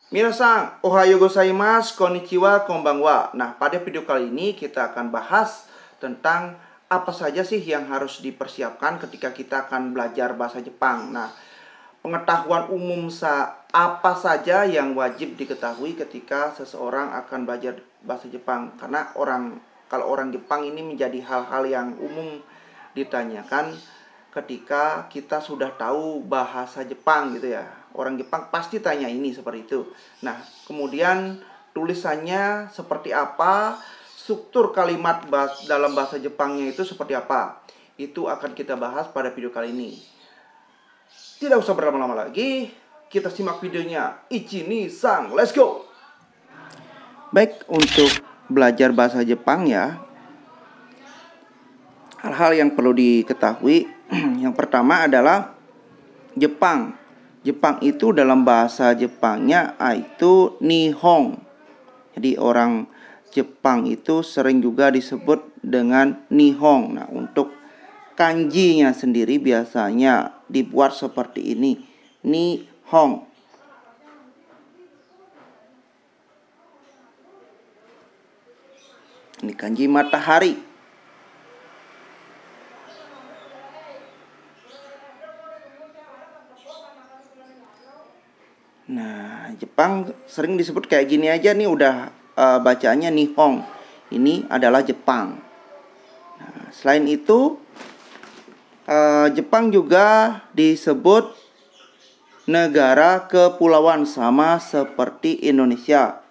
Minasan, ohayo gozaimasu, konnichiwa, konbanwa. Nah, pada video kali ini kita akan bahas tentang apa saja sih yang harus dipersiapkan ketika kita akan belajar bahasa Jepang. Nah, pengetahuan umum apa saja yang wajib diketahui ketika seseorang akan belajar bahasa Jepang. Karena kalau orang Jepang ini menjadi hal-hal yang umum ditanyakan ketika kita sudah tahu bahasa Jepang gitu ya. Orang Jepang pasti tanya ini seperti itu. Nah, kemudian tulisannya seperti apa, struktur kalimat dalam bahasa Jepangnya itu seperti apa. Itu akan kita bahas pada video kali ini. Tidak usah berlama-lama lagi, kita simak videonya. Ichi, ni, san, let's go! Baik, untuk belajar bahasa Jepang ya, hal-hal yang perlu diketahui. Yang pertama adalah Jepang. Jepang itu dalam bahasa Jepangnya itu Nihon. Jadi orang Jepang itu sering juga disebut dengan Nihon. Nah, untuk kanjinya sendiri biasanya dibuat seperti ini, Nihon. Ini kanji matahari. Nah, Jepang sering disebut kayak gini aja nih, udah bacaannya Nihon. Ini adalah Jepang. Nah, selain itu, Jepang juga disebut negara kepulauan sama seperti Indonesia.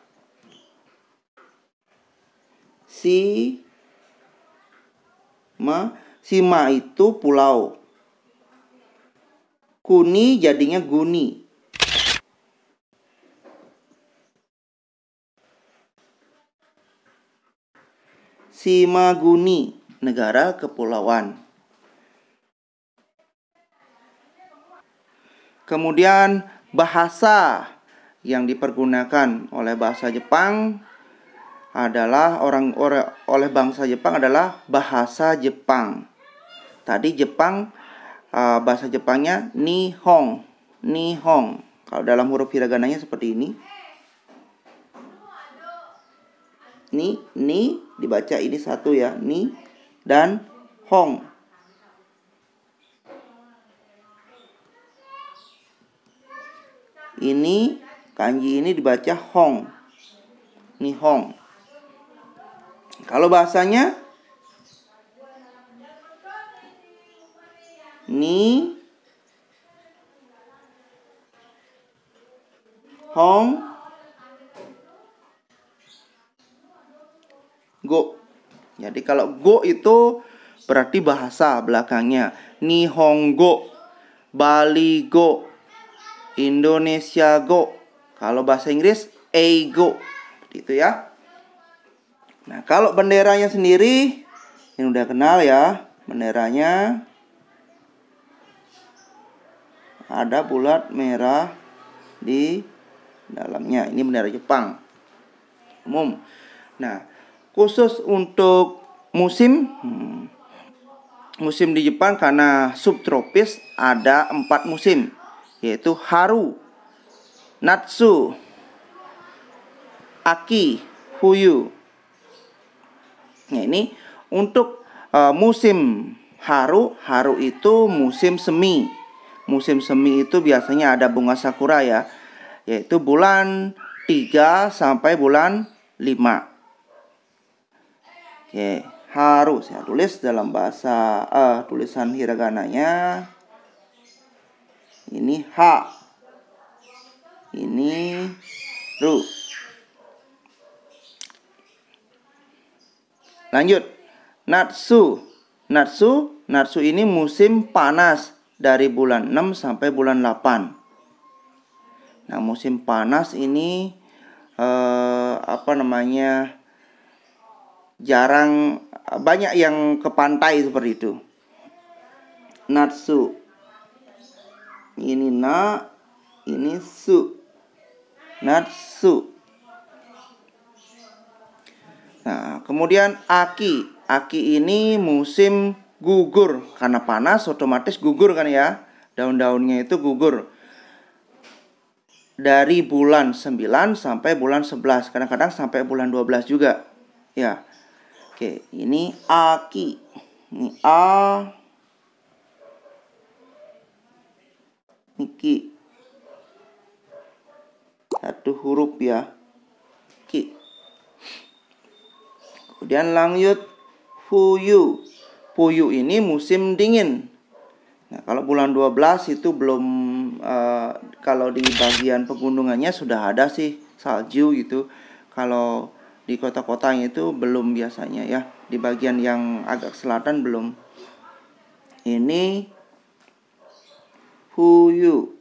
Shima itu pulau. Kuni jadinya guni. Shimaguni, negara kepulauan. Kemudian bahasa yang dipergunakan oleh bahasa Jepang adalah oleh bangsa Jepang adalah bahasa Jepang. Tadi Jepang bahasa Jepangnya Nihon. Nihon. Kalau dalam huruf hiragananya seperti ini. Ni dibaca ini satu ya, ni dan hong. Ini kanji ini dibaca hong. Nihong. Kalau bahasanya ni hong go. Jadi kalau go itu berarti bahasa belakangnya. Nihongo, Bali go, Indonesia go. Kalau bahasa Inggris eigo. Seperti itu ya. Nah, kalau benderanya sendiri ini udah kenal ya. Benderanya ada bulat merah di dalamnya. Ini bendera Jepang umum. Nah, khusus untuk musim di Jepang karena subtropis ada 4 musim, yaitu haru, natsu, aki, fuyu. Nah, ini untuk musim haru itu musim semi. Musim semi itu biasanya ada bunga sakura ya, yaitu bulan 3 sampai bulan 5. Oke, haru saya tulis dalam bahasa tulisan hiragananya. Ini ha. Ini ru. Lanjut. Natsu ini musim panas dari bulan 6 sampai bulan 8. Nah, musim panas ini jarang, banyak yang ke pantai seperti itu. Natsu. Ini na, ini su. Natsu. Nah, kemudian aki. Aki ini musim gugur. Karena panas otomatis gugur kan ya. Daun-daunnya itu gugur. dari bulan 9 sampai bulan 11. Kadang-kadang sampai bulan 12 juga. Ya. Oke, ini Aki. Ini A. Ini Ki. Satu huruf ya. Ki. Kemudian lanjut Fuyu. Fuyu ini musim dingin. Nah, kalau bulan 12 itu belum kalau di bagian pegunungannya sudah ada sih salju gitu. Kalau di kota-kotanya itu belum biasanya ya. Di bagian yang agak selatan belum. Ini Fuyu.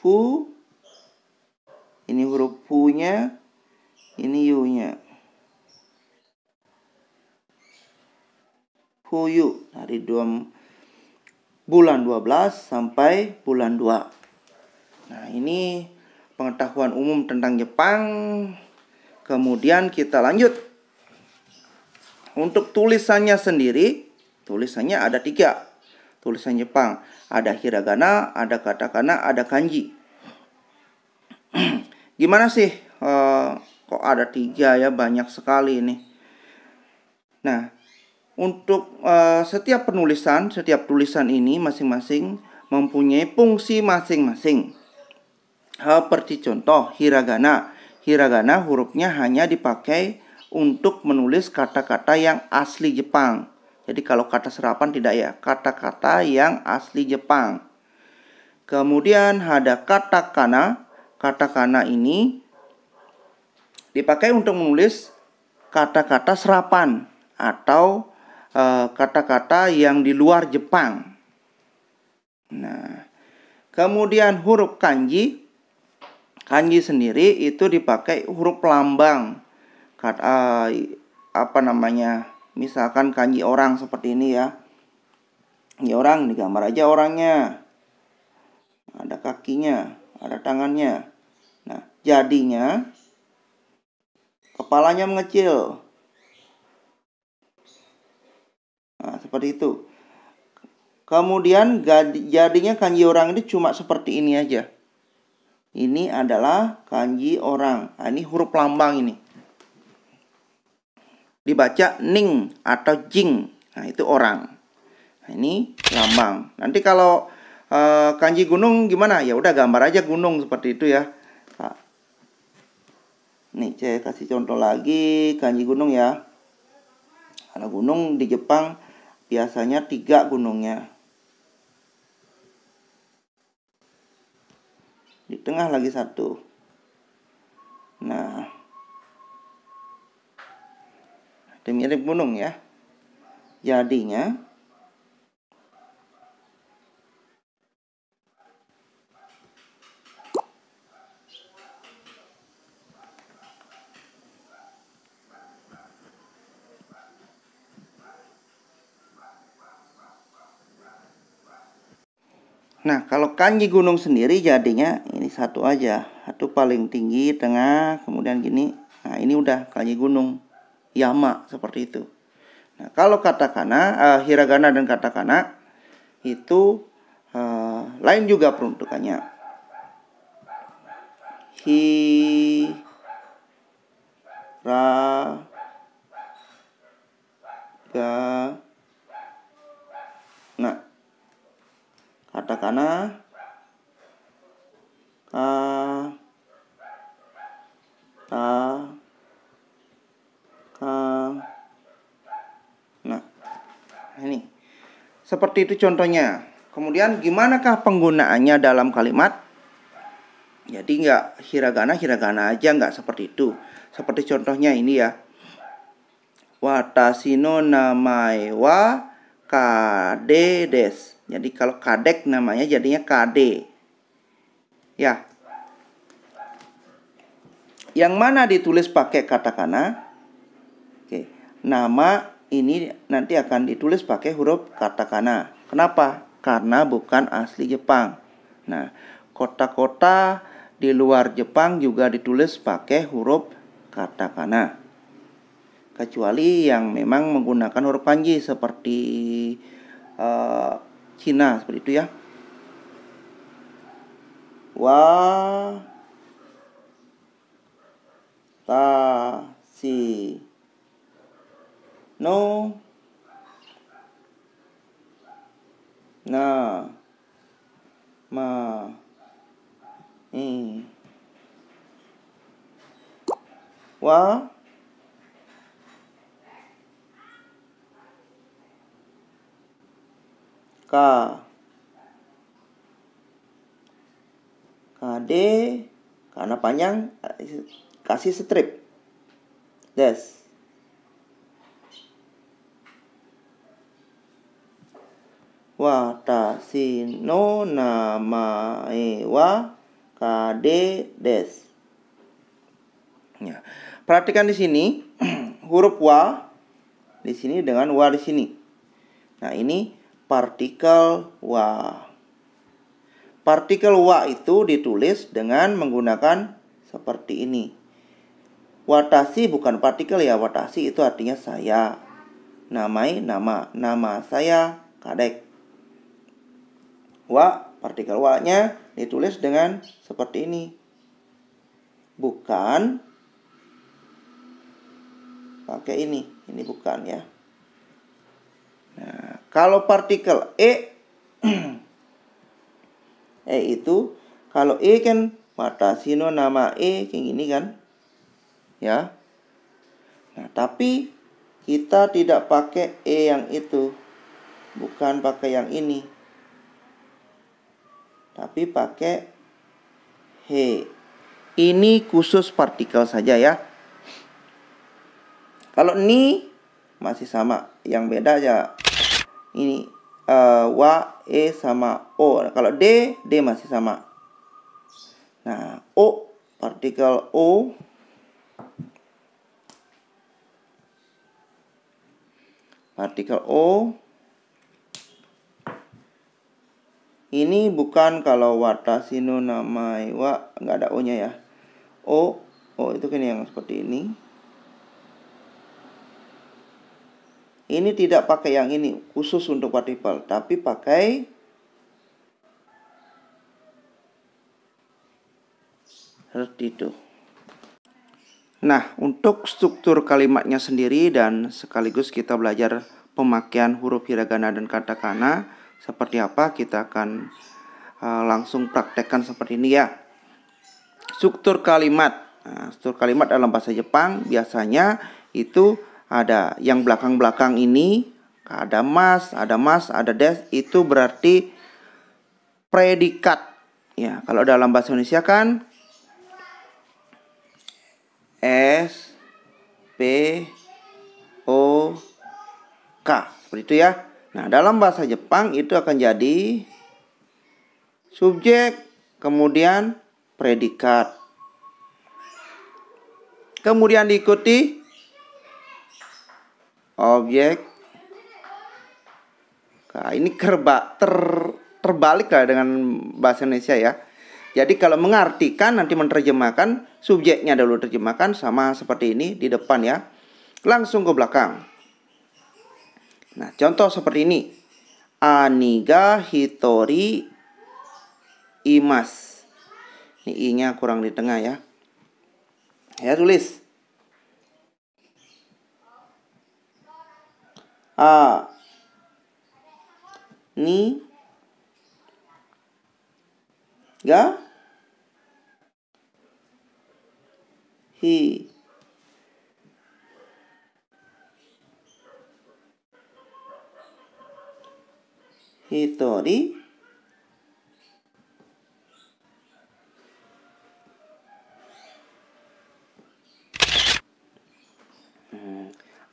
Fu. Ini huruf Fu-nya, ini U-nya. Fuyu dari bulan 12 sampai bulan 2. Nah, ini pengetahuan umum tentang Jepang. Kemudian kita lanjut. Untuk tulisannya sendiri, tulisannya ada 3. Tulisan Jepang, ada hiragana, ada katakana, ada kanji. Gimana sih? Kok ada 3 ya? Banyak sekali ini. Nah, untuk setiap tulisan ini masing-masing mempunyai fungsi masing-masing. Seperti contoh hiragana. Hiragana hurufnya hanya dipakai untuk menulis kata-kata yang asli Jepang. Jadi kalau kata serapan tidak ya, kata-kata yang asli Jepang. Kemudian ada katakana. Katakana ini dipakai untuk menulis kata-kata serapan atau kata-kata yang di luar Jepang. Nah, kemudian huruf kanji. Kanji sendiri itu dipakai huruf lambang. Misalkan kanji orang seperti ini ya. Ini orang, digambar aja orangnya. Ada kakinya, ada tangannya. Nah, jadinya kepalanya mengecil. Nah, seperti itu. Kemudian jadinya kanji orang ini cuma seperti ini aja. Ini adalah kanji orang. Nah, ini huruf lambang ini. Dibaca ning atau jing. Nah, itu orang. Nah, ini lambang. Nanti kalau kanji gunung gimana? Ya udah gambar aja gunung seperti itu ya. Nah, nih saya kasih contoh lagi kanji gunung ya. Kalau gunung di Jepang biasanya 3 gunungnya. Di tengah lagi 1. Nah, itu mirip gunung ya. Jadinya nah, kalau kanji gunung sendiri jadinya ini 1 aja. 1 paling tinggi, tengah, kemudian gini. Nah, ini udah kanji gunung. Yama, seperti itu. Nah, kalau katakana, hiragana dan katakana itu lain juga peruntukannya. Hi, ra, ga. Nah, katakana, ka, ta, ka. Nah, ini seperti itu contohnya. Kemudian gimanakah penggunaannya dalam kalimat? Jadi nggak hiragana aja, nggak seperti itu. Seperti contohnya ini ya. Watashi no namae wa Kade desu. Jadi kalau kadek namanya jadinya kade. Ya. Yang mana ditulis pakai katakana? Oke. Nama ini nanti akan ditulis pakai huruf katakana. Kenapa? Karena bukan asli Jepang. Nah, kota-kota di luar Jepang juga ditulis pakai huruf katakana. Kecuali yang memang menggunakan huruf kanji seperti Cina, seperti itu ya. Watashi no nama wa kade, karena panjang kasih strip des. Watashi no namae wa kade des. Ya. Perhatikan di sini huruf wa di sini dengan wa di sini. Nah, ini partikel wa. Partikel wa itu ditulis dengan menggunakan seperti ini. Watashi bukan partikel ya, watashi itu artinya saya. Namai nama saya Kadek. Wa, partikel wa-nya ditulis dengan seperti ini. Bukan pakai ini bukan ya. Nah, kalau partikel itu, kalau kan watashi no nama kayak gini kan. Ya. Nah, tapi kita tidak pakai yang itu. Bukan pakai yang ini. Tapi pakai he. Ini khusus partikel saja ya. Kalau ni masih sama. Yang beda aja ini wa, sama o. Kalau d masih sama. Nah, o, partikel o. Partikel o. Ini bukan kalau watashi no namae wa, nggak ada o-nya ya. O itu kan yang seperti ini. Ini tidak pakai yang ini, khusus untuk partikel, tapi pakai seperti itu. Nah, untuk struktur kalimatnya sendiri dan sekaligus kita belajar pemakaian huruf hiragana dan katakana seperti apa, kita akan langsung praktekkan seperti ini ya. Struktur kalimat. Nah, struktur kalimat dalam bahasa Jepang biasanya itu ada yang belakang-belakang ini, ada mas, ada des, itu berarti predikat. Ya, kalau dalam bahasa Indonesia kan S P O K, seperti itu ya. Nah, dalam bahasa Jepang itu akan jadi subjek, kemudian predikat. Kemudian diikuti objek. Nah, ini terbalik lah dengan bahasa Indonesia ya. Jadi kalau mengartikan, nanti menerjemahkan, subjeknya dulu terjemahkan sama seperti ini di depan ya. Langsung ke belakang. Nah, contoh seperti ini. Ani ga hitori imas. Ini i-nya kurang di tengah ya. Ya, tulis. Ni ga hi hitori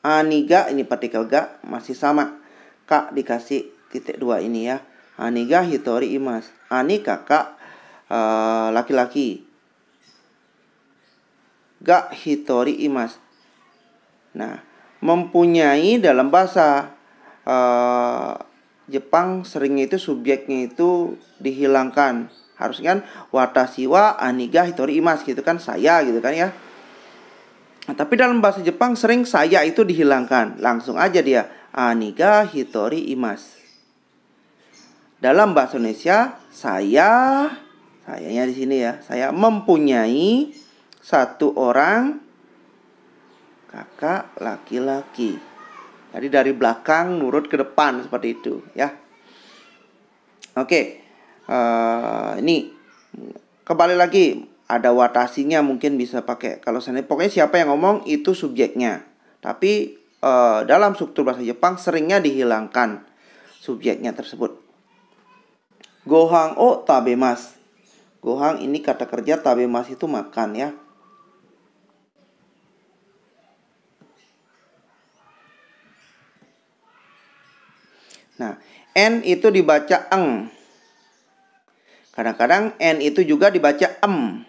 aniga, ini partikel ga masih sama. Kak dikasih titik 2 ini ya. Aniga hitori imas. Ani kakak laki-laki. Ga hitori imas. Nah, mempunyai dalam bahasa Jepang seringnya itu subjeknya itu dihilangkan. Harusnya kan watashi wa aniga hitori imas gitu kan, saya gitu kan ya. Nah, tapi dalam bahasa Jepang sering saya itu dihilangkan. Langsung aja dia aniga hitori imas. Dalam bahasa Indonesia saya Sayanya di sini ya. Saya mempunyai 1 orang kakak laki-laki. Jadi dari belakang nurut ke depan seperti itu ya. Oke. Ini kembali lagi, ada watasinya, mungkin bisa pakai kalau seandainya, pokoknya siapa yang ngomong itu subjeknya. Tapi dalam struktur bahasa Jepang seringnya dihilangkan subjeknya tersebut. Gohan o tabemasu. Gohan ini kata kerja, tabemasu itu makan ya. Nah, N itu dibaca eng. Kadang-kadang N itu juga dibaca em.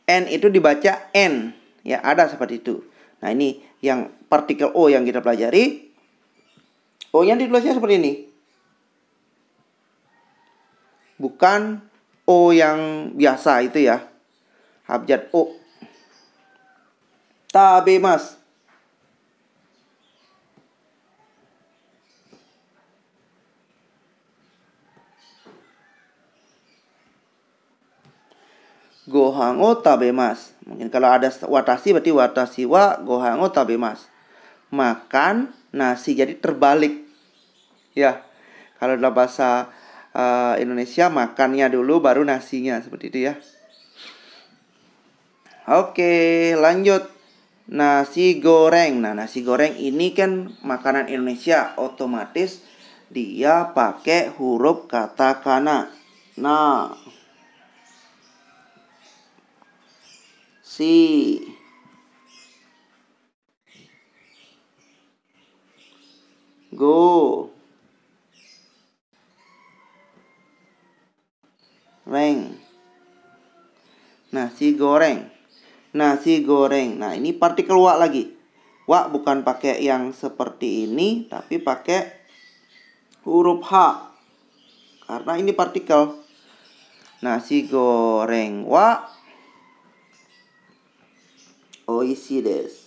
N itu dibaca N. Ya, ada seperti itu. Nah, ini yang partikel O yang kita pelajari. O-nya ditulisnya seperti ini. Bukan O yang biasa itu ya. Abjad O. Tabemasu. Gohan o tabemasu. Mungkin kalau ada watashi berarti watashi wa gohan o tabemasu. Makan nasi, jadi terbalik. Ya. Kalau dalam bahasa Indonesia makannya dulu baru nasinya, seperti itu ya. Oke, lanjut. Nasi goreng. Nah, nasi goreng ini kan makanan Indonesia, otomatis dia pakai huruf katakana. Nah, si, go, reng. Nasi goreng. Nasi goreng. Nah, ini partikel wa lagi. Wa bukan pakai yang seperti ini, tapi pakai huruf H. Karena ini partikel. Nasi goreng wa oishii desu.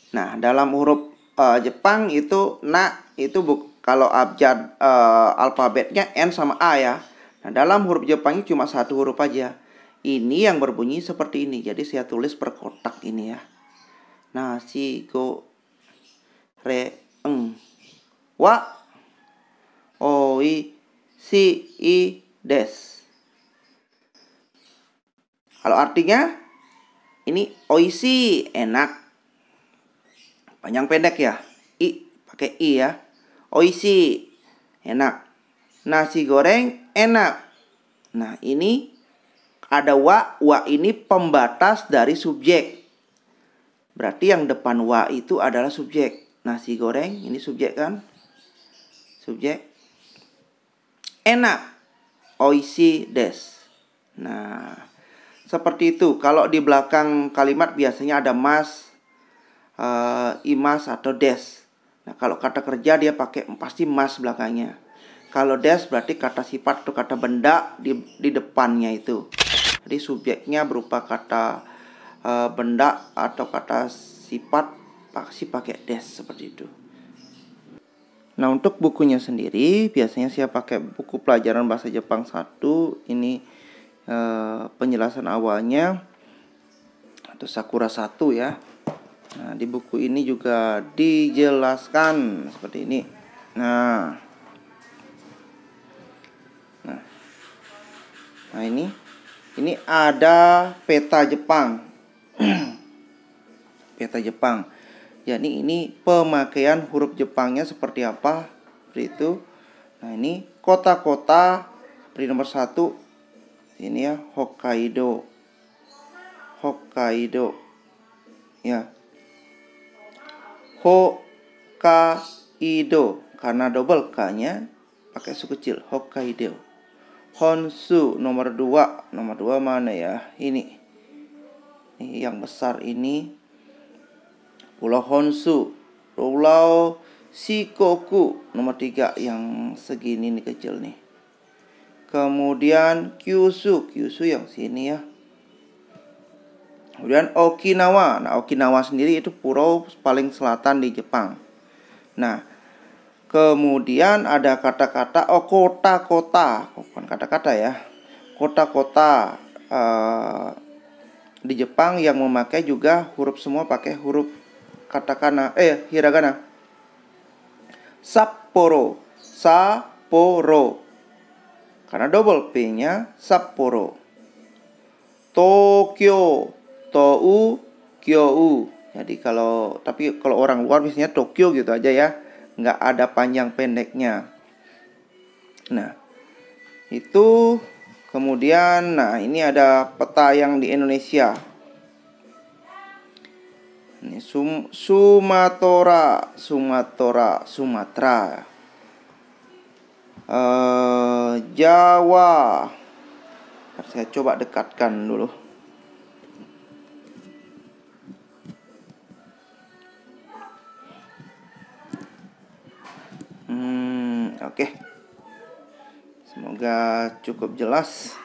Nah, dalam huruf Jepang itu na itu kalau abjad alfabetnya N sama A ya. Nah, dalam huruf Jepang cuma 1 huruf aja. Ini yang berbunyi seperti ini. Jadi saya tulis per kotak ini ya. Nasi go re eng wa oi si i des. Kalau artinya ini oishi, enak. Panjang pendek ya. I pakai i ya. Oishi, enak. Nasi goreng enak. Nah, ini ada wa. Wa ini pembatas dari subjek. Berarti yang depan wa itu adalah subjek. Nasi goreng ini subjek kan? Subjek. Enak. Oishi desu. Nah, seperti itu. Kalau di belakang kalimat biasanya ada mas, imas atau des. Nah, kalau kata kerja dia pakai pasti mas belakangnya. Kalau des berarti kata sifat atau kata benda di depannya itu. Jadi subjeknya berupa kata benda atau kata sifat pasti pakai des seperti itu. Nah, untuk bukunya sendiri biasanya saya pakai buku pelajaran bahasa Jepang 1. Ini penjelasan awalnya atau Sakura 1 ya. Nah, di buku ini juga dijelaskan seperti ini. Nah, ini ada peta Jepang. Peta Jepang. Jadi ini pemakaian huruf Jepangnya seperti apa? Seperti itu. Nah, ini kota-kota seperti nomor 1. Ini ya, Hokkaido. Hokkaido. Ya. Hokkaido, karena double K-nya pakai su kecil, Hokkaido. Honshu nomor 2. Nomor 2 mana ya? Ini yang besar ini Pulau Honshu. Pulau Shikoku nomor 3 yang segini nih, kecil nih. Kemudian Kyushu yang sini ya. Kemudian Okinawa. Nah, Okinawa sendiri itu pulau paling selatan di Jepang. Nah, kemudian ada kata-kata kota-kota. Bukan kata-kata ya. Kota-kota di Jepang yang memakai juga huruf semua pakai huruf katakana, hiragana. Sapporo, Sapporo. Karena double P-nya Sapporo. Tokyo, Kyou. Jadi kalau orang luar biasanya Tokyo gitu aja ya, nggak ada panjang pendeknya. Nah, itu kemudian, nah ini ada peta yang di Indonesia. Ini Sumatera. Jawa. Saya coba dekatkan dulu. Oke. Semoga cukup jelas.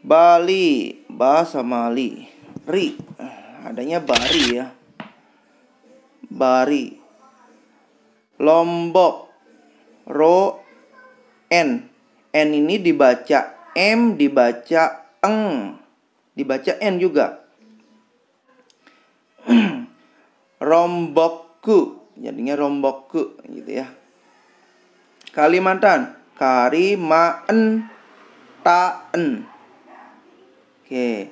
Bali, bahasa Mali. Ri, adanya Bari ya. Bari. Lombok. Ro, N. N ini dibaca M, dibaca eng, dibaca N juga. Rombokku, jadinya Rombokku gitu ya. Kalimantan, Karimaen, Taen. Oke.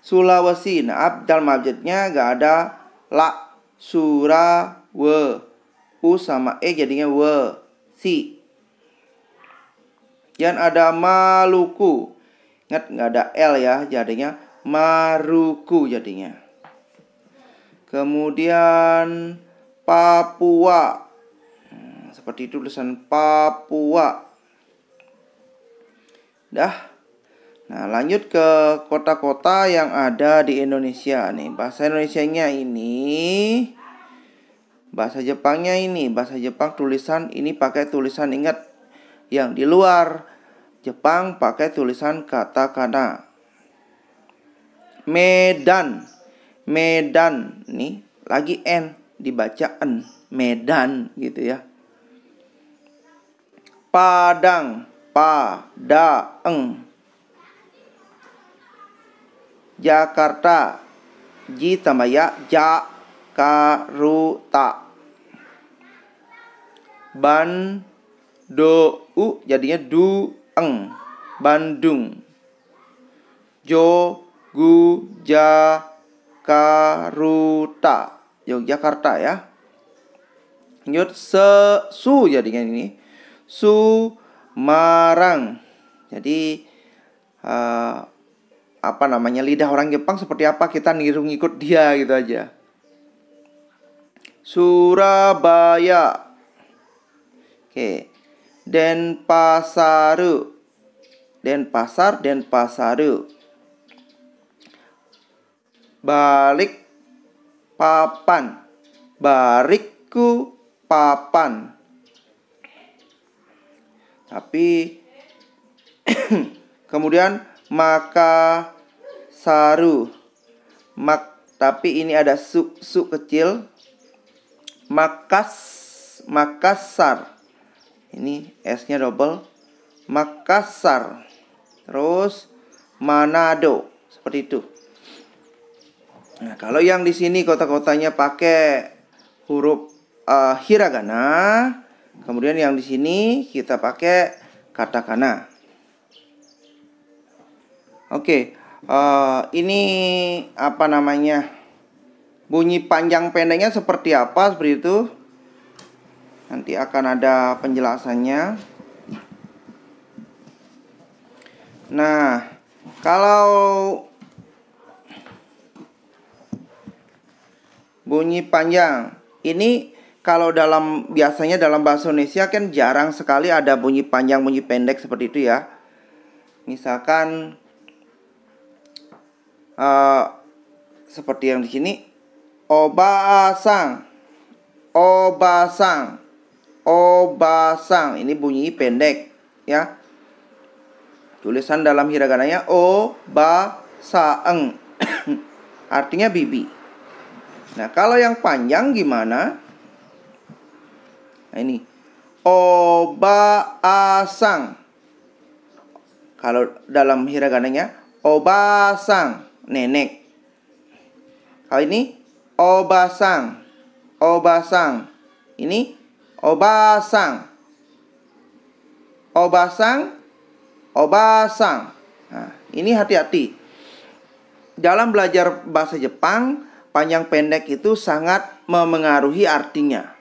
Sulawesi, nah dalam abjadnya gak ada la, sura, we. U sama E jadinya we, si. Dan ada Maluku. Ingat nggak ada L ya, jadinya Maruku jadinya. Kemudian Papua. Seperti itu tulisan Papua. Dah. Nah, lanjut ke kota-kota yang ada di Indonesia nih. Bahasa Indonesianya ini, bahasa Jepangnya ini, bahasa Jepang tulisan ini pakai tulisan, ingat, yang di luar Jepang pakai tulisan katakana. Medan. Medan nih lagi N, dibaca N. Medan gitu ya. Padang, Padaeng. Jakarta, J tambah ya, Jakarta. Bandung jadinya Dueng, Bandung. Yogyakarta, Yogyakarta ya. Lanjut Su jadinya ini Sumarang. Jadi lidah orang Jepang seperti apa, kita niru ngikut dia gitu aja. Surabaya. Oke. Denpasaru. Denpasar, Denpasaru. Balik papan. Bariku papan. Tapi kemudian Makasaru. Tapi ini ada su kecil. Makassar. Ini S-nya double. Makassar. Terus Manado. Seperti itu. Nah, kalau yang di sini kota-kotanya pakai huruf hiragana. Kemudian yang di sini kita pakai katakana. Oke. Ini bunyi panjang pendeknya seperti apa, seperti itu. Nanti akan ada penjelasannya. Nah, kalau bunyi panjang ini, kalau biasanya dalam bahasa Indonesia kan jarang sekali ada bunyi panjang, bunyi pendek seperti itu ya. Misalkan seperti yang di sini, obasang, obasang, obasang. Ini bunyi pendek ya. Tulisan dalam hiragananya obasang. artinya bibi. Nah, kalau yang panjang gimana? Nah, ini obasang. Kalau dalam hiragananya obasang, nenek. Kalau ini obasang, obasang. Ini obasang, obasang, obasang. Nah, ini hati-hati. Dalam belajar bahasa Jepang, panjang pendek itu sangat memengaruhi artinya.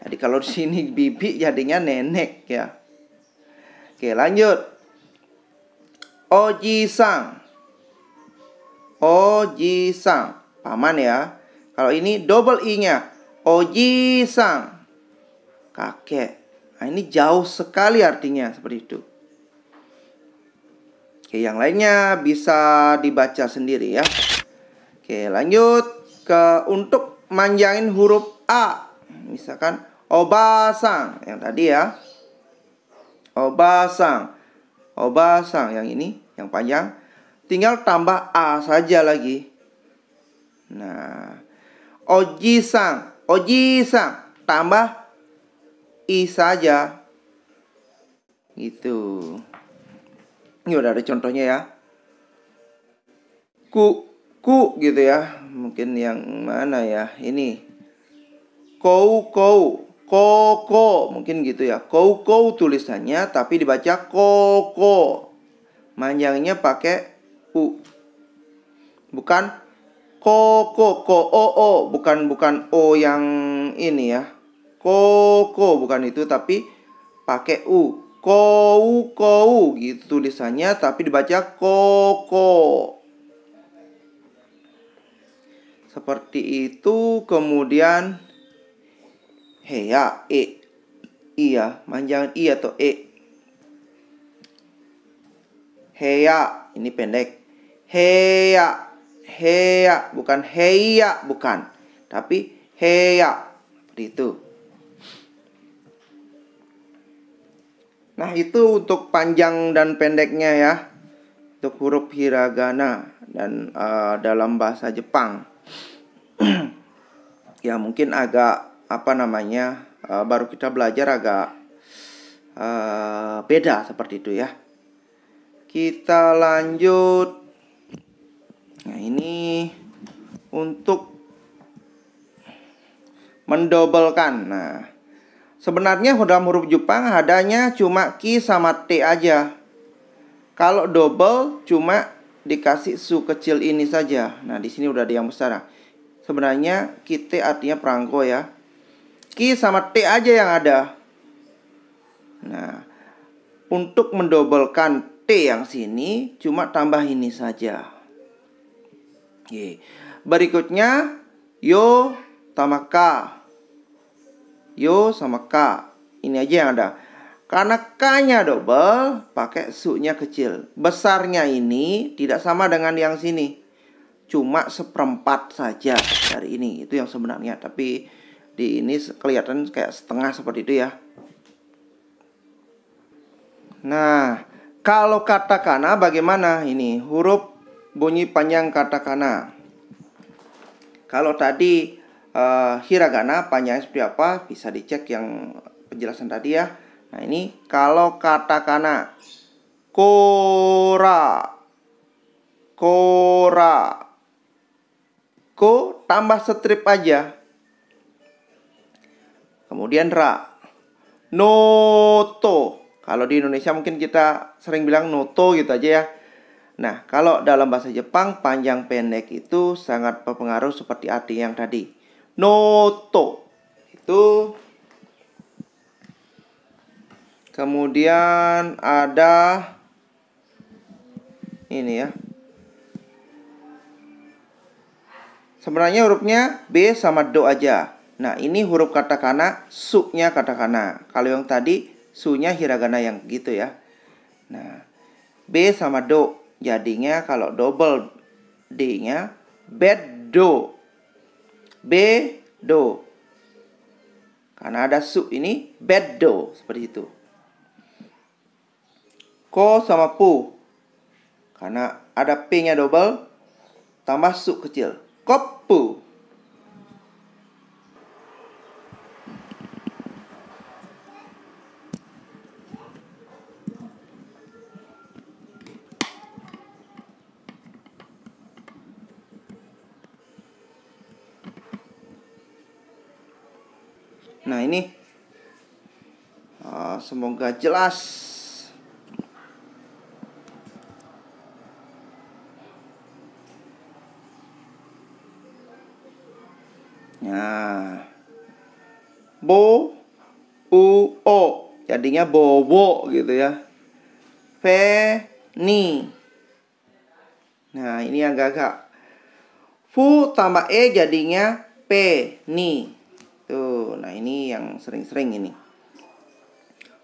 Jadi kalau di sini bibi jadinya nenek ya. Oke, lanjut. Oji-sang. Oji-sang, paman ya. Kalau ini double i-nya. Oji-sang, kakek. Nah, ini jauh sekali artinya seperti itu. Oke, yang lainnya bisa dibaca sendiri ya. Oke, lanjut ke untuk manjangin huruf A. Misalkan obasang yang tadi ya. Obasang. Obasang yang ini, yang panjang. Tinggal tambah A saja lagi. Nah, oji-sang, oji-sang, tambah I saja. Gitu. Ini udah ada contohnya ya. Ku gitu ya. Mungkin yang mana ya? Ini. Kou. Koko, mungkin gitu ya. Kou tulisannya tapi dibaca koko. Manjangnya pakai U. Bukan koko, bukan O yang ini ya. Koko bukan itu tapi pakai U. Kou gitu tulisannya tapi dibaca koko. Seperti itu. Kemudian heya, iya, manjangan I atau E. Heya, ini pendek. Heya, bukan heya, bukan. Tapi heya, seperti itu. Nah, itu untuk panjang dan pendeknya ya. Untuk huruf hiragana dan dalam bahasa Jepang. Ya, mungkin agak baru kita belajar agak beda seperti itu ya. Kita lanjut. Nah, ini untuk mendobelkan. Nah, sebenarnya dalam huruf Jepang adanya cuma ki sama t aja. Kalau double cuma dikasih su kecil ini saja. Nah, di sini udah ada yang besar. Sebenarnya ki t artinya perangko ya. Ki sama t aja yang ada. Nah, untuk mendobelkan t yang sini cuma tambah ini saja. Oke. Berikutnya yo sama k. Yo sama k. Ini aja yang ada. Karena k-nya double, pakai su-nya kecil. Besarnya ini tidak sama dengan yang sini. Cuma seperempat saja dari ini. Itu yang sebenarnya. Tapi di ini kelihatan kayak setengah seperti itu ya. Nah, kalau katakana bagaimana? Ini huruf bunyi panjang katakana. Kalau tadi hiragana panjangnya seperti apa? Bisa dicek yang penjelasan tadi ya. Nah, ini kalau katakana kora. Ko tambah strip aja. Kemudian ra. Noto. Kalau di Indonesia mungkin kita sering bilang noto gitu aja ya. Nah, kalau dalam bahasa Jepang panjang pendek itu sangat berpengaruh seperti arti yang tadi. Noto. Itu. Kemudian ada ini ya. Sebenarnya hurufnya B sama do aja. Nah, ini huruf katakana, su-nya katakana. Kalau yang tadi su-nya hiragana yang gitu ya. Nah, B sama do. Jadinya kalau double D-nya bedo. Bedo. Karena ada su ini bedo seperti itu. Ko sama pu. Karena ada P-nya double. tambah su kecil. Koppu. Nah ini semoga jelas. Nah, bo, u, o, jadinya bobo gitu ya. Ni. Nah ini agak-agak. Fu tambah e jadinya ni. Tuh, nah ini yang sering-sering ini.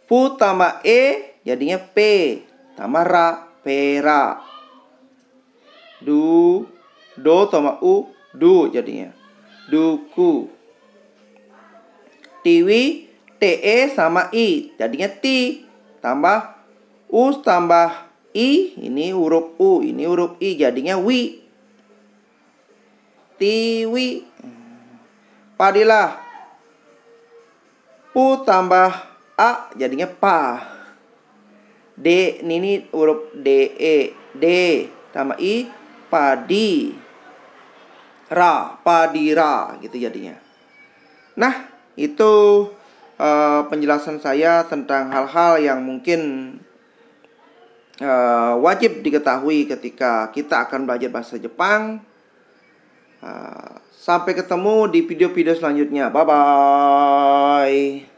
Fu tambah e jadinya p, tambah ra, pera. Do tambah u, du jadinya. Duku. Tiwi, te sama i jadinya ti, tambah u tambah i, ini huruf u, ini huruf i jadinya wi. Tiwi. Padilah. Pu tambah a jadinya pa. D ini huruf D tambah i, padi. Padira gitu jadinya. Nah, itu penjelasan saya tentang hal-hal yang mungkin wajib diketahui ketika kita akan belajar bahasa Jepang. Sampai ketemu di video-video selanjutnya. Bye-bye.